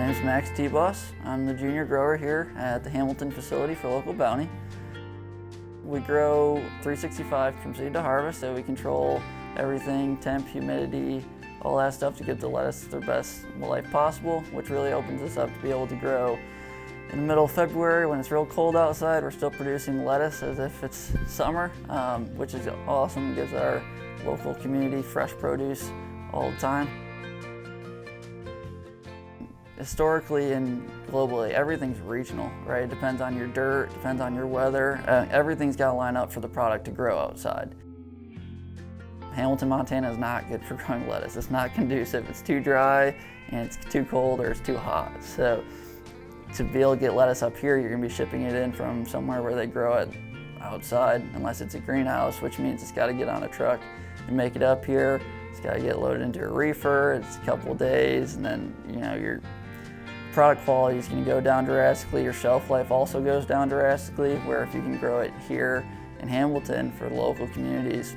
name is Max T-Boss. I'm the junior grower here at the Hamilton facility for Local Bounti. We grow 365 from seed to harvest, so we control everything, temp, humidity, all that stuff to get the lettuce their best life possible, which really opens us up to be able to grow in the middle of February when it's real cold outside. We're still producing lettuce as if it's summer, which is awesome. It gives our local community fresh produce all the time. Historically and globally, everything's regional, right? It depends on your dirt, depends on your weather. Everything's got to line up for the product to grow outside. Hamilton, Montana is not good for growing lettuce. It's not conducive. It's too dry and it's too cold or it's too hot. So to be able to get lettuce up here, you're going to be shipping it in from somewhere where they grow it outside, unless it's a greenhouse, which means it's got to get on a truck and make it up here. It's got to get loaded into a reefer. It's a couple of days, and then your product quality is going to go down drastically. Your shelf life also goes down drastically, where if you can grow it here in Hamilton for the local communities,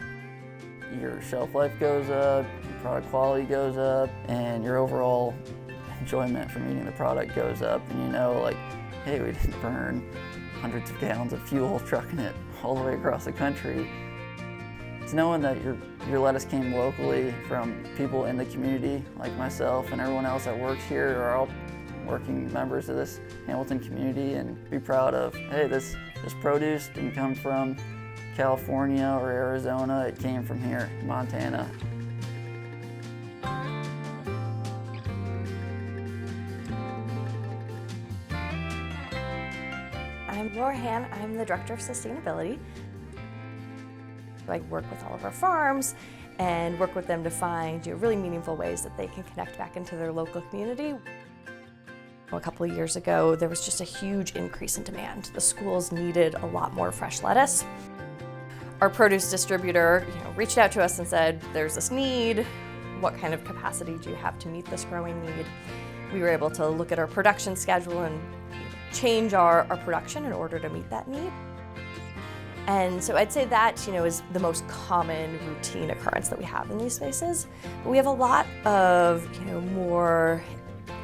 your shelf life goes up, your product quality goes up, and your overall enjoyment from eating the product goes up. And like, hey, we didn't burn hundreds of gallons of fuel trucking it all the way across the country. It's knowing that your lettuce came locally from people in the community, like myself and everyone else that works here, are all working members of this Hamilton community, and be proud of, hey, this produce didn't come from California or Arizona, it came from here, Montana. I'm Laura Han, I'm the Director of Sustainability. I work with all of our farms and work with them to find really meaningful ways that they can connect back into their local community. A couple of years ago, there was just a huge increase in demand. The schools needed a lot more fresh lettuce. Our produce distributor reached out to us and said, there's this need. What kind of capacity do you have to meet this growing need? We were able to look at our production schedule and change our production in order to meet that need. And so I'd say that is the most common routine occurrence that we have in these spaces. But we have a lot of more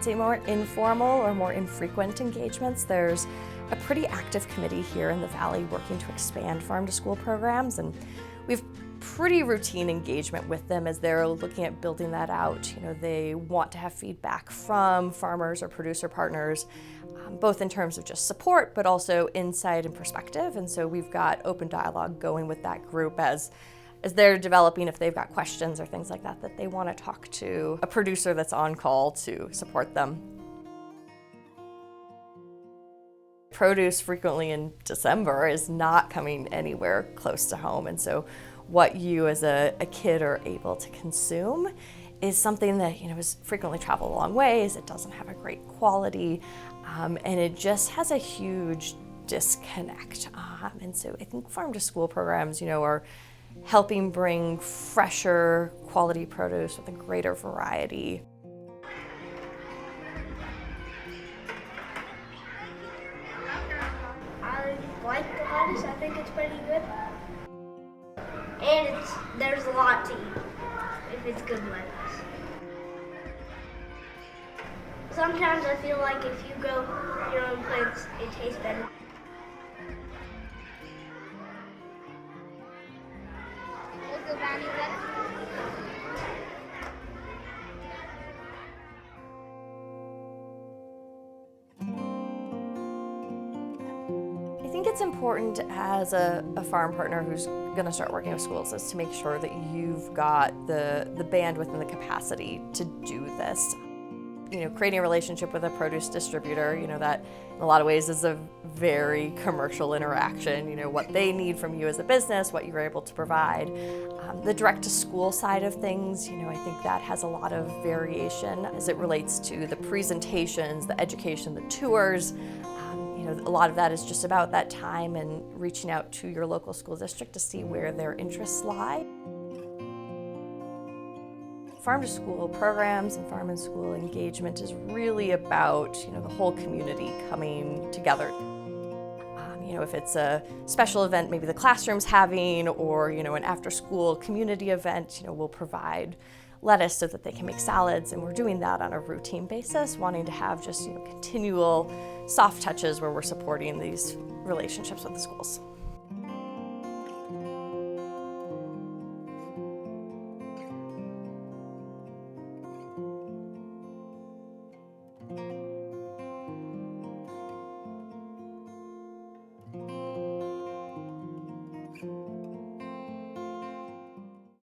informal or more infrequent engagements. There's a pretty active committee here in the Valley working to expand farm-to-school programs, and we've pretty routine engagement with them as they're looking at building that out. They want to have feedback from farmers or producer partners, both in terms of just support, but also insight and perspective. And so we've got open dialogue going with that group as they're developing, if they've got questions or things like that they want to talk to a producer that's on call to support them. Produce frequently in December is not coming anywhere close to home, and so what you as a kid are able to consume is something that is frequently traveled a long ways. It doesn't have a great quality, and it just has a huge disconnect. And so I think farm-to-school programs, are helping bring fresher quality produce with a greater variety. I like the lettuce. I think it's pretty good. And there's a lot to eat if it's good lettuce. Sometimes I feel like if you grow your own plants, it tastes better. Local Bounti lettuce. I think it's important as a farm partner who's going to start working with schools is to make sure that you've got the bandwidth and the capacity to do this. Creating a relationship with a produce distributor, that in a lot of ways is a very commercial interaction. What they need from you as a business, what you're able to provide. The direct-to-school side of things, I think that has a lot of variation as it relates to the presentations, the education, the tours. A lot of that is just about that time and reaching out to your local school district to see where their interests lie. Farm-to-school programs and farm-and-school engagement is really about the whole community coming together. If it's a special event, maybe the classroom's having, or an after-school community event, we'll provide lettuce so that they can make salads, and we're doing that on a routine basis, wanting to have just continual soft touches where we're supporting these relationships with the schools.